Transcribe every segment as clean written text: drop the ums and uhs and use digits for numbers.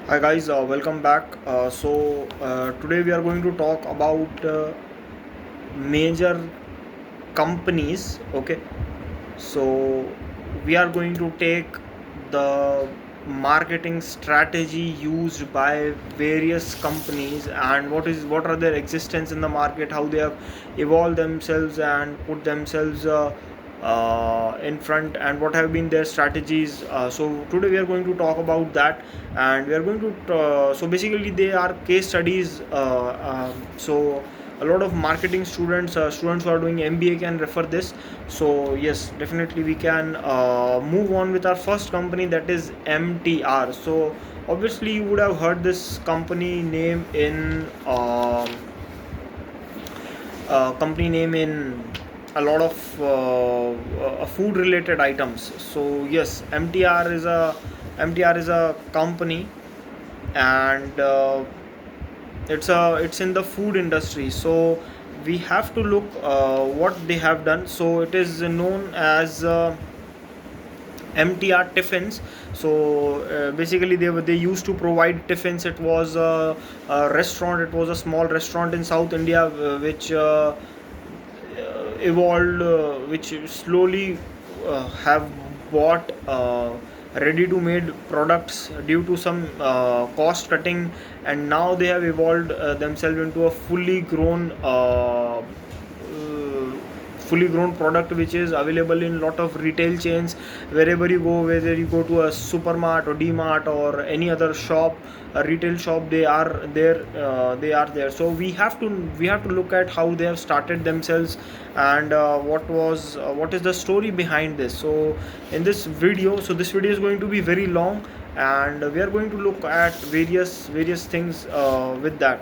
Hi guys, welcome back. Today we are going to talk about major companies. Okay, so we are going to take the marketing strategy used by various companies and what are their existence in the market, how they have evolved themselves and put themselves in front, and what have been their strategies. So today we are going to talk about that, and we are going to so basically they are case studies. So a lot of marketing students who are doing MBA can refer this. So yes, definitely we can move on with our first company, that is MTR. So obviously you would have heard this company name in a lot of food related items. So yes, MTR is a company, and it's in the food industry. So we have to look what they have done. So it is known as MTR tiffins. So basically they used to provide tiffins. It was a restaurant. It was a small restaurant in South India, which evolved, which slowly have bought ready to made products due to some cost cutting, and now they have evolved themselves into a fully grown product, which is available in lot of retail chains. Wherever you go, whether you go to a supermart or DMart or any other shop, a retail shop, they are there. So we have to look at how they have started themselves, and what is the story behind this. So in this video is going to be very long, and we are going to look at various things with that.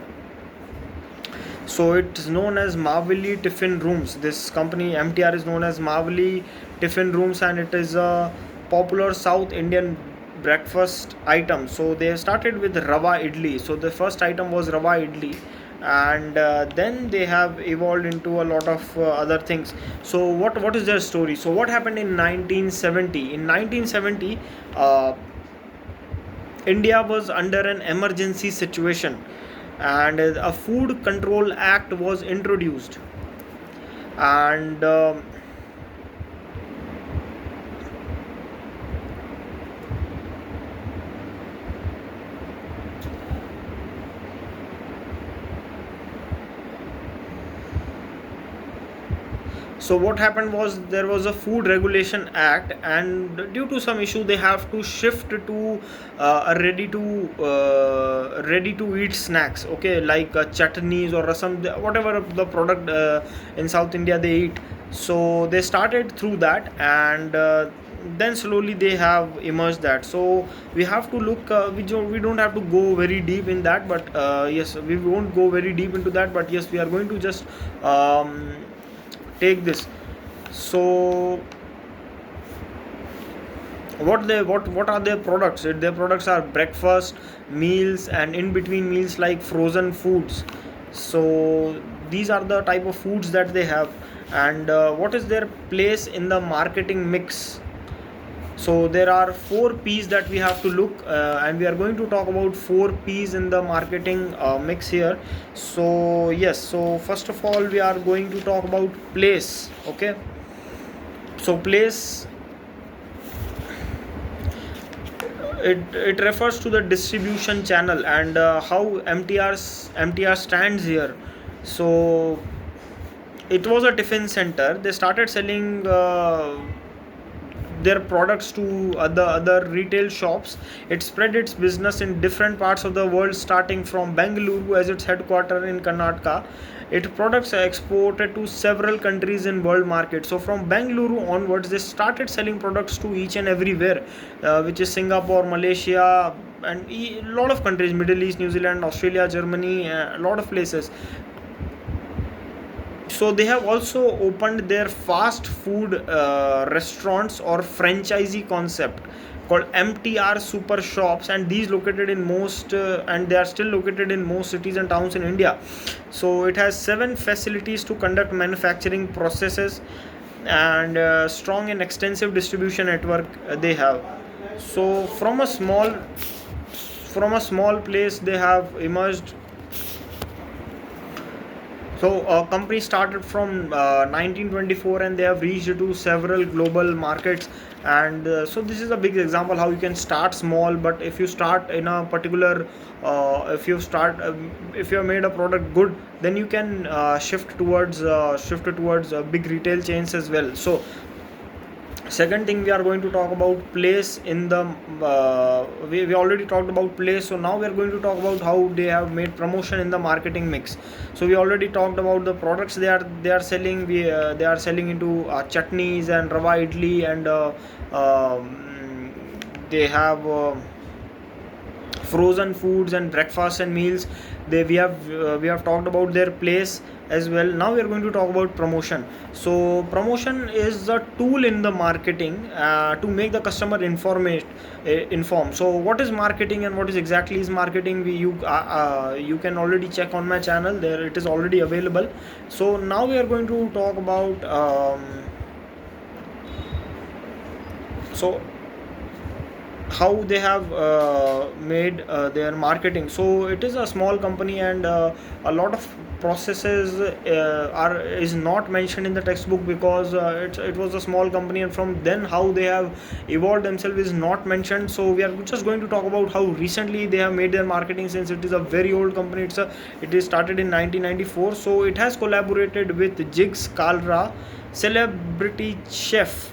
So it's known as Marvelly Tiffin Rooms. This company MTR is known as Marvelly Tiffin Rooms, and it is a popular South Indian breakfast item. So they started with Rava Idli. So the first item was Rava Idli, and then they have evolved into a lot of other things. So what is their story? So what happened in 1970? In 1970, India was under an emergency situation, and a Food Control Act was introduced. And so what happened was there was a Food Regulation Act, and due to some issue they have to shift to a ready to eat snacks. Okay, like chutneys or rasam, whatever the product in South India they eat. So they started through that, and then slowly they have emerged that. So we have to look, we don't have to go very deep in that, but yes, we won't go very deep into that, but yes, we are going to just take this. So what are their products? Their products are breakfast meals and in between meals, like frozen foods. So these are the type of foods that they have, and what is their place in the marketing mix? So there are 4 P's that we have to look, and we are going to talk about 4 P's in the marketing mix here. So yes, so first of all we are going to talk about place. Okay, so place, it refers to the distribution channel, and how MTR stands here. So it was a tiffin center. They started selling their products to other retail shops. It spread its business in different parts of the world, starting from Bengaluru as its headquarters in Karnataka. Its products are exported to several countries in world market. So from Bengaluru onwards, they started selling products to each and everywhere, which is Singapore, Malaysia, and a lot of countries, Middle East, New Zealand, Australia, Germany, a lot of places. So they have also opened their fast food restaurants or franchisee concept called MTR super shops, and these located in most and they are still located in most cities and towns in India. So it has 7 facilities to conduct manufacturing processes, and strong and extensive distribution network they have. So from a small place they have emerged. So a company started from 1924 and they have reached to several global markets. And so this is a big example how you can start small, but if you start in a particular, if you have made a product good, then you can shift towards big retail chains as well. So second thing, we are going to talk about place in the we already talked about place, so now we are going to talk about how they have made promotion in the marketing mix. So we already talked about the products they are selling. They are selling into chutneys and rava idli, and they have frozen foods and breakfast and meals. We have talked about their place as well. Now we are going to talk about promotion. So promotion is a tool in the marketing to make the customer informed. So what is marketing and what is exactly is marketing? You can already check on my channel, there it is already available. So now we are going to talk about so how they have made their marketing. So it is a small company, and a lot of processes is not mentioned in the textbook, because it was a small company, and from then how they have evolved themselves is not mentioned. So we are just going to talk about how recently they have made their marketing, since it is a very old company. It is started in 1994. So it has collaborated with Jigs Kalra, celebrity chef,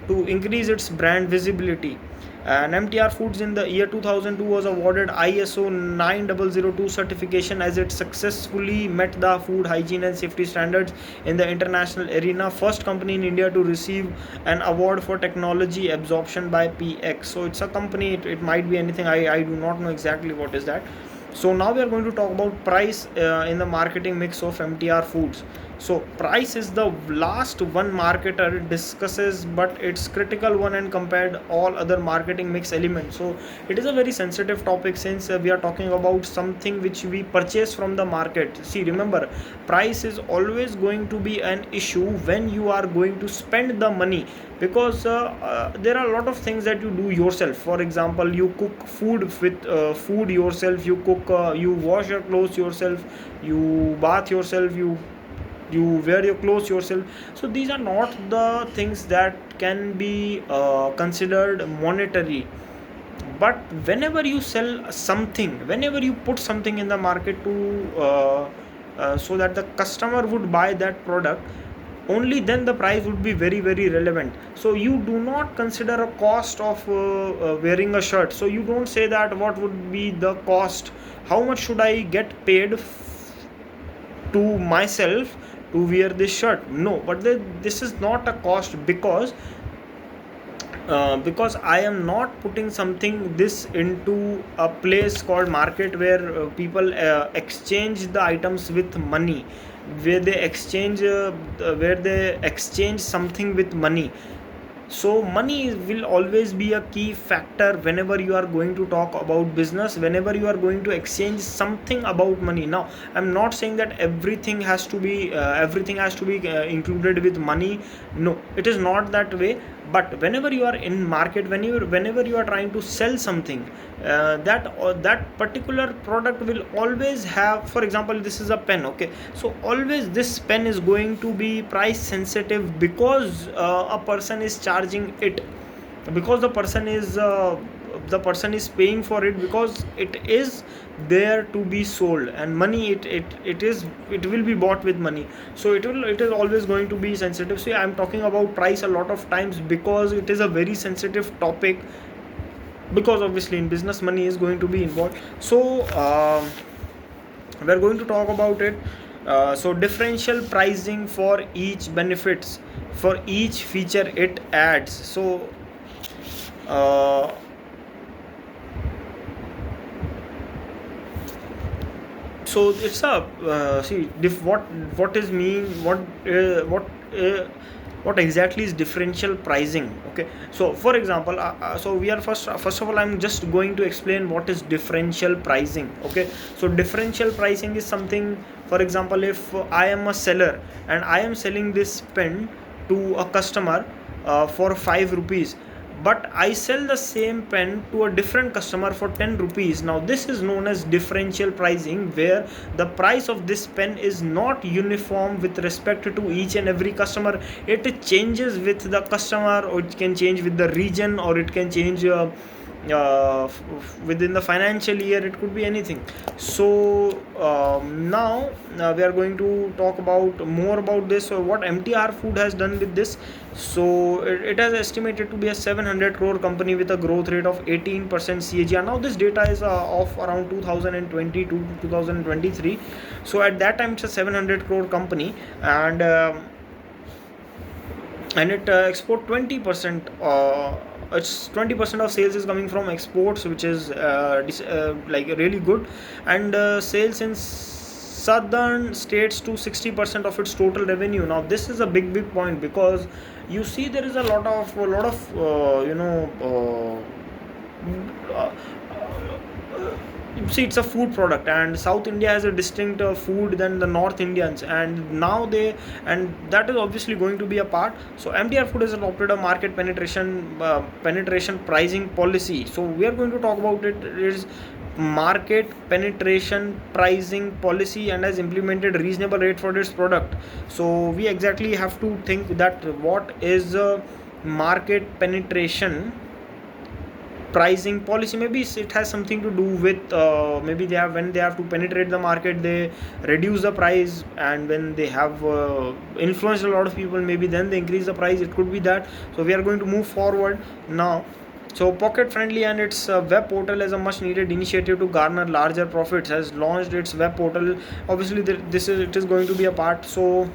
to increase its brand visibility. And MTR Foods in the year 2002 was awarded ISO 9002 certification, as it successfully met the food hygiene and safety standards in the international arena. First company in India to receive an award for technology absorption by PX. So it's a company, it might be anything. I do not know exactly what is that. So now we are going to talk about price in the marketing mix of MTR Foods. So price is the last one marketer discusses, but it's critical one and compared all other marketing mix elements. So it is a very sensitive topic, since we are talking about something which we purchase from the market. See, remember, price is always going to be an issue when you are going to spend the money, because there are a lot of things that you do yourself. For example, you cook food with food yourself, you wash your clothes yourself, you bath yourself, you wear your clothes yourself. So these are not the things that can be considered monetary. But whenever you sell something, whenever you put something in the market to so that the customer would buy that product, only then the price would be very very relevant. So you do not consider a cost of wearing a shirt. So you don't say that what would be the cost, how much should I get paid to myself to wear this shirt. No, but this is not a cost, because I am not putting something this into a place called market, where people exchange the items with money, where they exchange something with money. So money will always be a key factor whenever you are going to talk about business, whenever you are going to exchange something about money. Now I'm not saying that everything has to be included with money. No, it is not that way. But whenever you are in market, whenever you are trying to sell something, that particular product will always have, for example, this is a pen. Okay, so always this pen is going to be price sensitive, because a person is charging it, because the person is paying for it, because it is there to be sold, and money, it will be bought with money. So it is always going to be sensitive. So I'm talking about price a lot of times, because it is a very sensitive topic, because obviously in business money is going to be involved. So we're going to talk about it. So differential pricing for each benefits, for each feature it adds. So it's a see, what is mean, what exactly is differential pricing. Okay, so for example, so we are first of all, I'm just going to explain what is differential pricing. Okay, so differential pricing is something, for example, if I am a seller and I am selling this pen to a customer for 5 rupees, but I sell the same pen to a different customer for 10 rupees. Now this is known as differential pricing, where the price of this pen is not uniform with respect to each and every customer. It changes with the customer, or it can change with the region, or it can change within the financial year. It could be anything. So now we are going to talk about more about this. So what MTR Food has done with this. So it has estimated to be a 700 crore company with a growth rate of 18% CAGR. Now this data is of around 2020 to 2023. So at that time it's a 700 crore company, and it export 20%. It's 20% of sales is coming from exports, which is like really good, and sales in southern states to 60% of its total revenue. Now this is a big point, because you see there is a lot of uh, see, it's a food product, and South India has a distinct food than the North Indians, and now and that is obviously going to be a part. So MTR Food has adopted a market penetration pricing policy. So we are going to talk about it. It is market penetration pricing policy, and has implemented reasonable rate for its product. So we exactly have to think that what is market penetration pricing policy. Maybe it has something to do with maybe they have, when they have to penetrate the market, they reduce the price, and when they have influenced a lot of people, maybe then they increase the price. It could be that. So we are going to move forward now. So Pocket Friendly and its web portal, as a much needed initiative to garner larger profits, has launched its web portal. Obviously it is going to be a part. So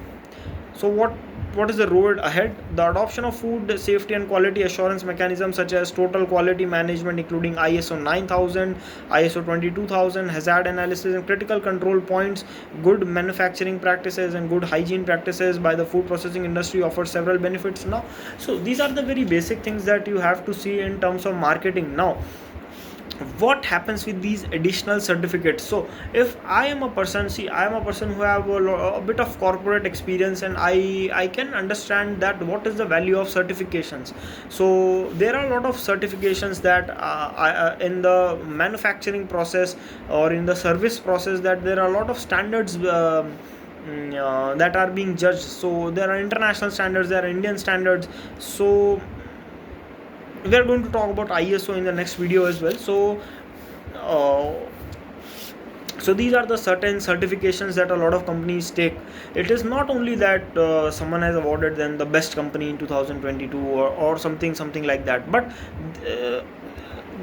what is the road ahead? The adoption of food safety and quality assurance mechanisms such as total quality management, including ISO 9000, ISO 22000, hazard analysis, and critical control points, good manufacturing practices, and good hygiene practices by the food processing industry offer several benefits now. So these are the very basic things that you have to see in terms of marketing. Now what happens with these additional certificates? So if I am a person, who have a bit of corporate experience, and I can understand that what is the value of certifications. So there are a lot of certifications that in the manufacturing process or in the service process, that there are a lot of standards that are being judged. So there are international standards, there are Indian standards. So we are going to talk about ISO in the next video as well. Uh, so these are the certain certifications that a lot of companies take. It is not only that someone has awarded them the best company in 2022 or something like that, but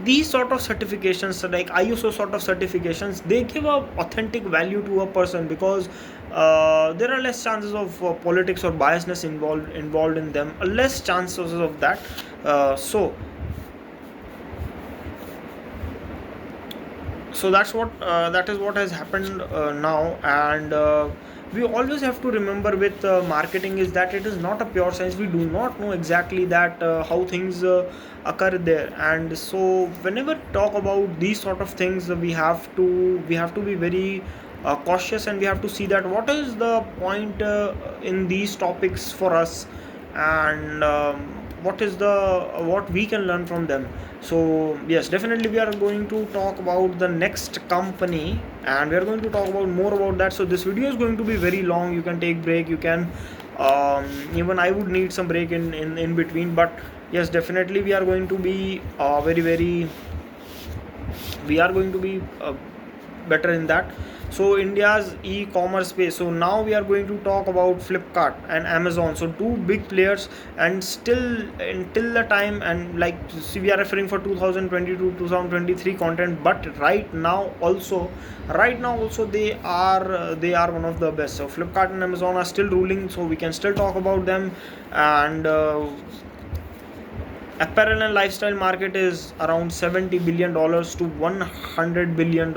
these sort of certifications, like ISO sort of certifications, they give a authentic value to a person, because there are less chances of politics or biasness involved in them, less chances of that. So that is what has happened now. And we always have to remember with marketing is that it is not a pure science. We do not know exactly that how things occur there. And so whenever we talk about these sort of things, we have to be very cautious, and we have to see that what is the point in these topics for us, and what we can learn from them. So yes, definitely we are going to talk about the next company, and we are going to talk about more about that. So this video is going to be very long. You can take break, you can even I would need some break in between, but yes, definitely we are going to be we are going to be better in that. So India's e-commerce space. So now we are going to talk about Flipkart and Amazon. So two big players, and still until the time, and like see, we are referring for 2022 2023 content, but right now also they are one of the best. So Flipkart and Amazon are still ruling, so we can still talk about them. And apparel and lifestyle market is around $70 billion to $100 billion.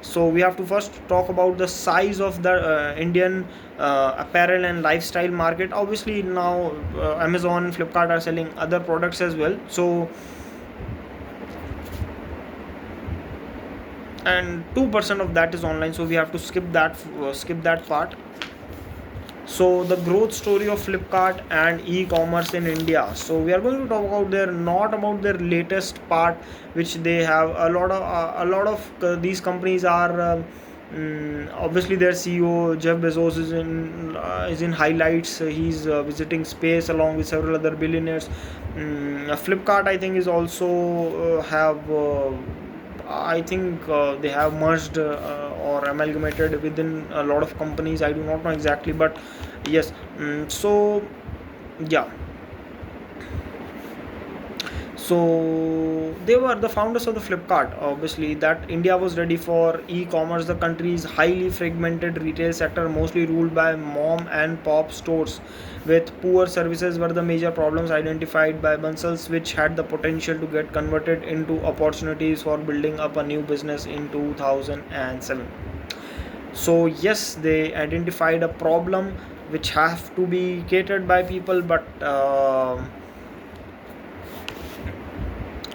So we have to first talk about the size of the Indian apparel and lifestyle market. Obviously now Amazon and Flipkart are selling other products as well. So and 2% of that is online, so we have to skip that part. So the growth story of Flipkart and e-commerce in India. So we are going to talk about their, not about their latest part, which they have these companies are obviously their CEO Jeff Bezos is in highlights. He's visiting space along with several other billionaires. Flipkart, I think, is also have I think they have merged or amalgamated within a lot of companies. I do not know exactly, but yes. So yeah, so they were the founders of the Flipkart. Obviously, that India was ready for e-commerce. The country's highly fragmented retail sector, mostly ruled by mom and pop stores, with poor services, were the major problems identified by Bansals, which had the potential to get converted into opportunities for building up a new business in 2007. So yes, they identified a problem which have to be catered by people, but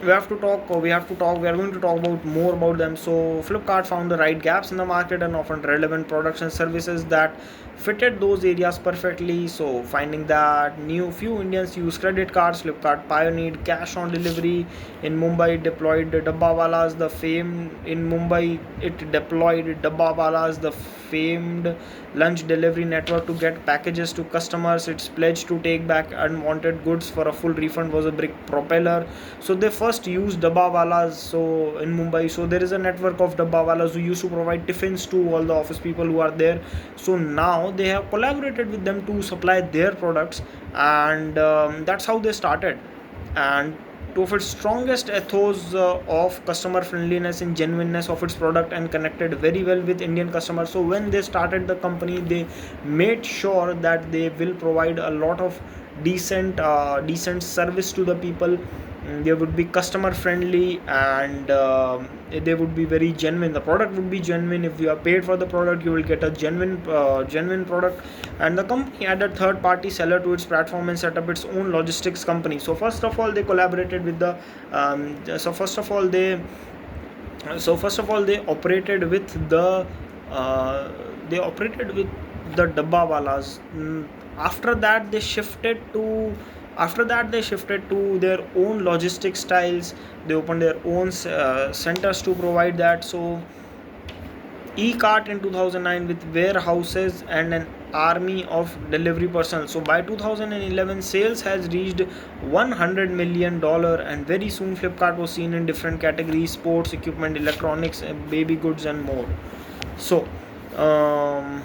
we are going to talk about more about them. So Flipkart found the right gaps in the market and offered relevant products and services that fitted those areas perfectly. So finding that new few Indians use credit cards, Flipkart pioneered cash on delivery in Mumbai, deployed Dabbawalas, the famed in Mumbai. It deployed Dabbawalas, the famed lunch delivery network, to get packages to customers. Its pledge to take back unwanted goods for a full refund was a big propeller. So they first used Dabbawalas so in Mumbai. So there is a network of Dabbawalas who used to provide tiffins to all the office people who are there. So now they have collaborated with them to supply their products, and that's how they started. And of its strongest ethos of customer friendliness and genuineness of its product, and connected very well with Indian customers. So when they started the company, they made sure that they will provide a lot of decent service to the people. They would be customer friendly, and they would be very genuine. The product would be genuine. If you are paid for the product, you will get a genuine product. And the company added third party seller to its platform and set up its own logistics company. So first of all, they collaborated with the first of all they operated with the uh, Dabbawalas. After that they shifted to their own logistics styles. They opened their own centers to provide that. So e-cart in 2009 with warehouses and an army of delivery personnel. So by 2011, sales has reached $100 million, and very soon Flipkart was seen in different categories: sports equipment, electronics, baby goods, and more. So um,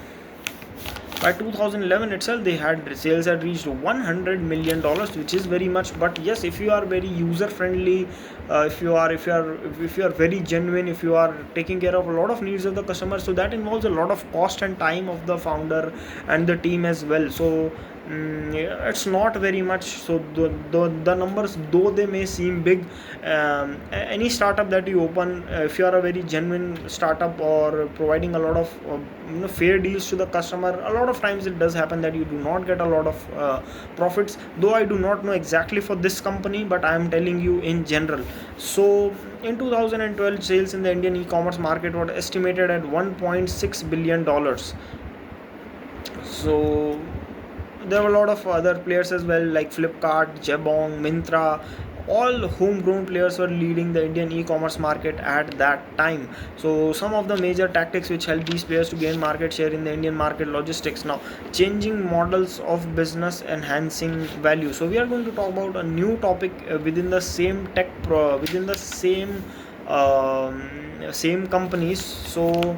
by 2011 itself, they had sales had reached $100 million, which is very much. But yes, if you are very user friendly, if you are very genuine, if you are taking care of a lot of needs of the customer, so that involves a lot of cost and time of the founder and the team as well. So it's not very much. So the numbers, though they may seem big, any startup that you open, if you are a very genuine startup or providing a lot of fair deals to the customer, a lot of times it does happen that you do not get a lot of profits. Though I do not know exactly for this company, but I am telling you in general. So in 2012, sales in the Indian e-commerce market were estimated at $1.6 billion. So there were a lot of other players as well, like Flipkart, Jabong, Mintra. All homegrown players were leading the Indian e-commerce market at that time. So some of the major tactics which helped these players to gain market share in the Indian market: logistics. Now, changing models of business, enhancing value. So we are going to talk about a new topic within the same within the same companies. So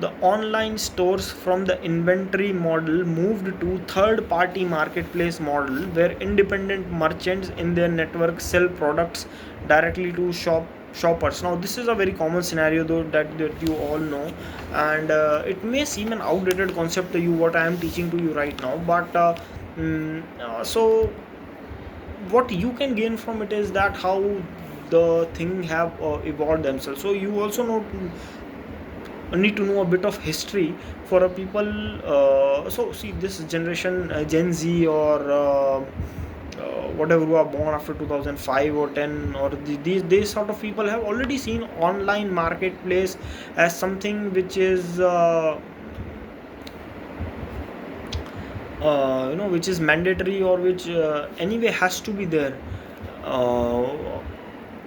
the online stores from the inventory model moved to third party marketplace model, where independent merchants in their network sell products directly to shoppers. Now this is a very common scenario, though, that you all know, and it may seem an outdated concept to you what I am teaching to you right now, but so what you can gain from it is that how the thing have evolved themselves. So you also need to know a bit of history for a people. So see, this generation, Gen Z, or whatever, who are born after 2005 or 10, or these sort of people have already seen online marketplace as something which is which is mandatory, or which anyway has to be there.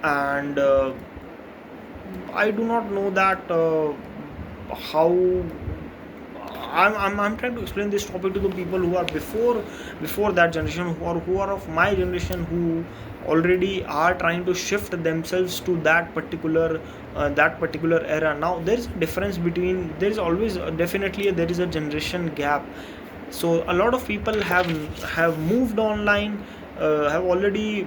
And I do not know that how I'm trying to explain this topic to the people who are before that generation, who are of my generation, who already are trying to shift themselves to that particular era. Now there is a difference between, there is always definitely there is a generation gap. So a lot of people have moved online, have already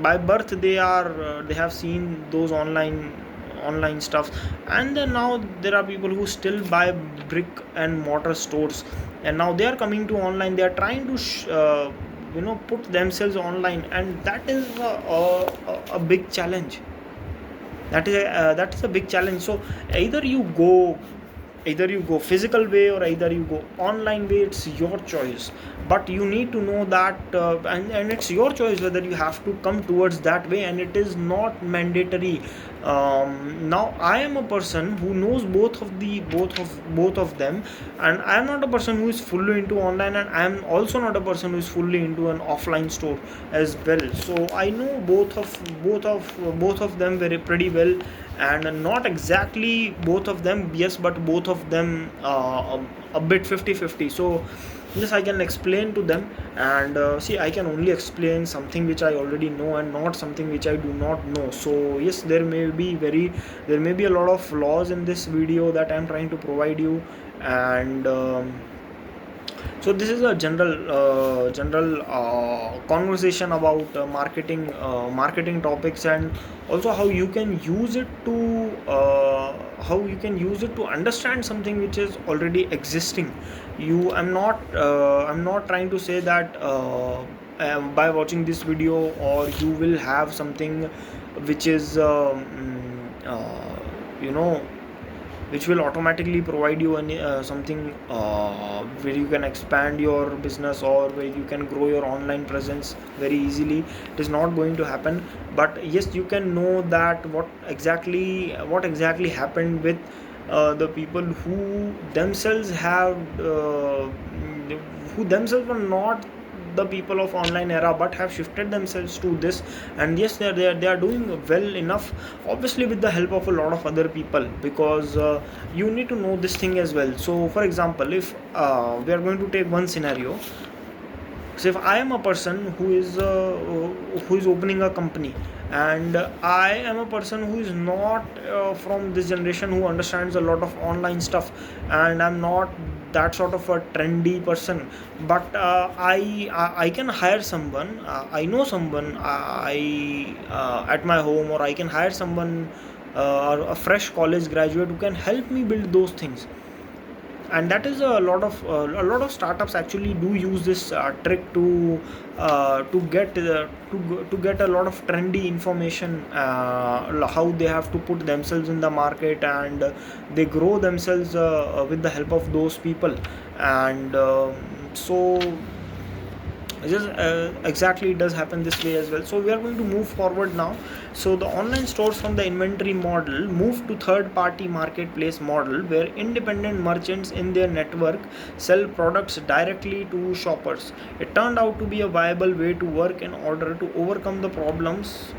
by birth they have seen those online stuff. And then now there are people who still buy brick and mortar stores, and now they are coming to online. They are trying to put themselves online, and that is a big challenge. That is a big challenge. So either you go either you go physical way, or either you go online way. It's your choice, but you need to know that, and it's your choice whether you have to come towards that way, and it is not mandatory. Now I am a person who knows both of them, and I am not a person who is fully into online, and I am also not a person who is fully into an offline store as well. So I know both of them very pretty well, and not exactly both of them, yes, but both of them a bit 50-50. So yes, I can explain to them. And see, I can only explain something which I already know, and not something which I do not know. So yes, there may be a lot of flaws in this video that I'm trying to provide you. And so this is a general conversation about marketing topics, and also how you can use it to understand something which is already existing. I'm not trying to say that by watching this video, or you will have something which is you know which will automatically provide you something where you can expand your business, or where you can grow your online presence very easily. It is not going to happen. But yes, you can know that what exactly happened with the people who themselves were not the people of online era, but have shifted themselves to this. And yes, they are doing well enough, obviously with the help of a lot of other people, because you need to know this thing as well. So for example, if we are going to take one scenario. So if I am a person who is opening a company, and I am a person who is not from this generation, who understands a lot of online stuff, and I'm not that sort of a trendy person, but I can hire someone. I know someone, at my home, or I can hire someone, or a fresh college graduate, who can help me build those things. And that is a lot of startups actually do use this trick to get a lot of trendy information, how they have to put themselves in the market, and they grow themselves with the help of those people. And so just exactly, it does happen this way as well. So we are going to move forward now. So the online stores from the inventory model moved to third party marketplace model, where independent merchants in their network sell products directly to shoppers. It turned out to be a viable way to work in order to overcome the problems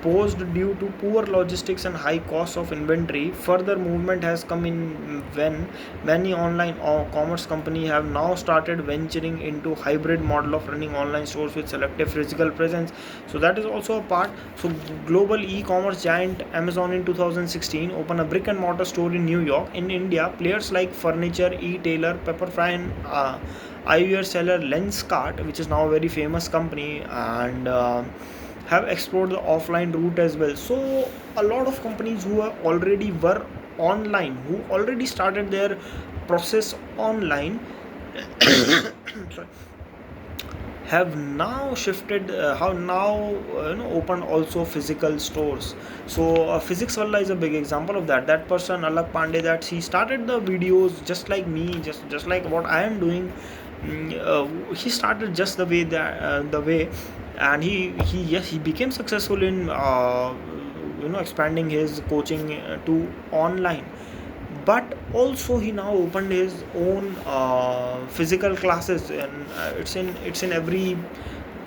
posed due to poor logistics and high costs of inventory. Further movement has come in when many online commerce companies have now started venturing into hybrid model of running online stores with selective physical presence. So that is also a part. So global e-commerce giant Amazon in 2016 opened a brick and mortar store in New York. In India, players like furniture e-tailer Pepperfry and eyewear seller Lenskart, which is now a very famous company, and have explored the offline route as well. So a lot of companies who were online, who already started their process online, sorry, have now shifted, have now opened also physical stores. So physics walla is a big example of that person, Alak Pandey, that he started the videos just like me, just like what I am doing. He started just the way, and he became successful in expanding his coaching to online. but also he now opened his own physical classes, and it's in every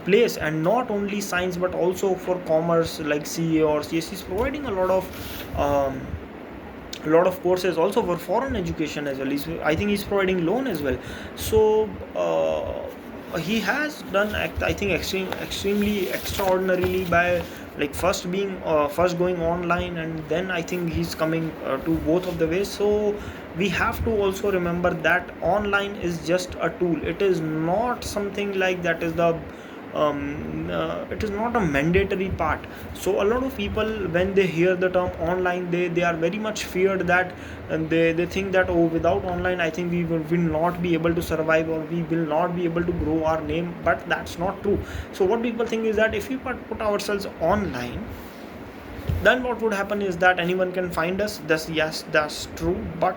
place, and not only science but also for commerce like CA or CS. He's providing a lot of courses also for foreign education as well. I think he's providing loan as well. So he has done, I think, extremely extraordinarily by like first going online, and then I think he's coming to both of the ways. So we have to also remember that online is just a tool. It is not something like that is the it is not a mandatory part. So a lot of people, when they hear the term online, they are very much feared that, and they think that, oh, without online I think we will not be able to survive, or we will not be able to grow our name. But that's not true. So what people think is that if we put ourselves online, then what would happen is that anyone can find us. Yes, that's true, but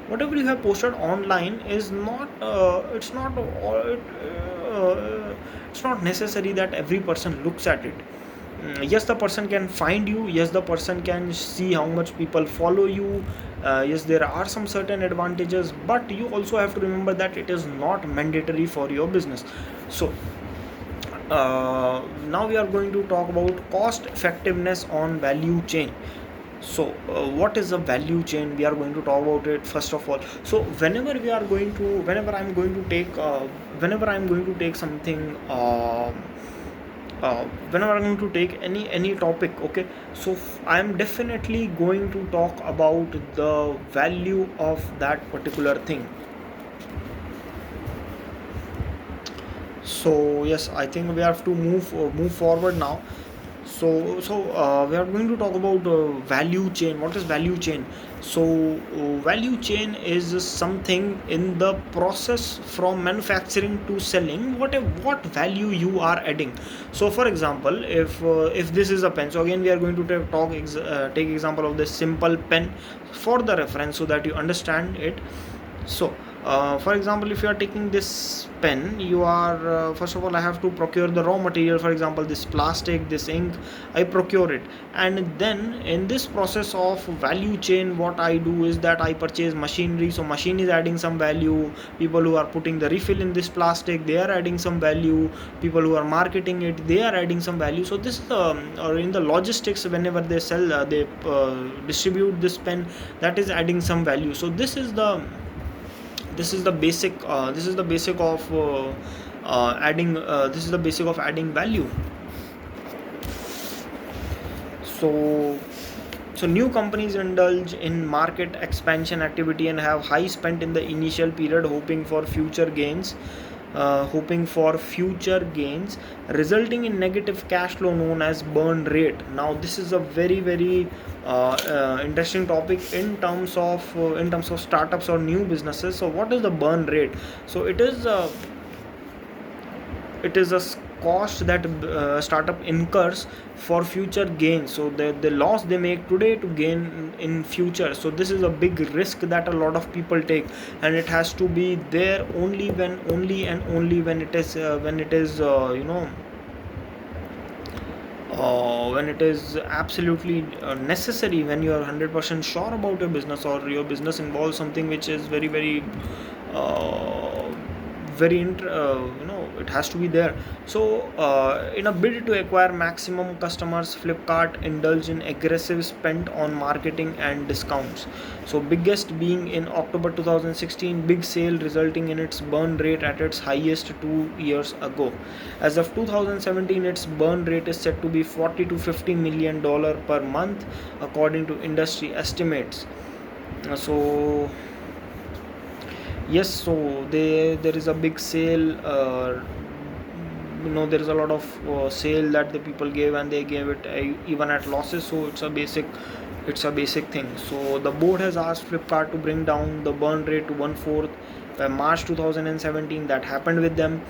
whatever you have posted online is not it's not necessary that every person looks at it. Yes, the person can find you. Yes, the person can see how much people follow you. Yes, there are some certain advantages, but you also have to remember that it is not mandatory for your business. So now we are going to talk about cost effectiveness on value chain. So what is a value chain? We are going to talk about it first of all. So whenever I'm going to take something, whenever I'm going to take any topic, okay, so I am definitely going to talk about the value of that particular thing. So yes, I think we have to move forward now. So we are going to talk about value chain. What is value chain? So value chain is something in the process from manufacturing to selling. What value you are adding. So for example, if this is a pen, so again we are going to take example of this simple pen for the reference so that you understand it. So for example, if you are taking this pen, you are first of all I have to procure the raw material. For example, this plastic, this ink, I procure it, and then in this process of value chain, what I do is that I purchase machinery. So machine is adding some value. People who are putting the refill in this plastic, they are adding some value. People who are marketing it, they are adding some value. So this is or in the logistics, whenever they sell, they distribute this pen, that is adding some value. So this is the basic of adding value. So new companies indulge in market expansion activity and have high spent in the initial period, hoping for future gains, resulting in negative cash flow known as burn rate. Now this is a very interesting topic in terms of startups or new businesses. So what is the burn rate? So it is a cost that startup incurs for future gains. So the loss they make today to gain in future. So this is a big risk that a lot of people take, and it has to be there only when it is when it is absolutely necessary, when you are 100% sure about your business, or your business involves something which is uh, it has to be there. So in a bid to acquire maximum customers, Flipkart indulged in aggressive spend on marketing and discounts. So biggest being in October 2016 big sale, resulting in its burn rate at its highest 2 years ago. As of 2017, its burn rate is set to be $40 to $50 million per month, according to industry estimates. So yes, so there is a big sale. There is a lot of sale that the people gave, and they gave it even at losses. So it's a basic thing. So the board has asked Flipkart to bring down the burn rate to 1/4 by March 2017. That happened with them,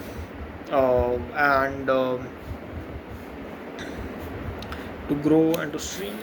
and to grow and to stream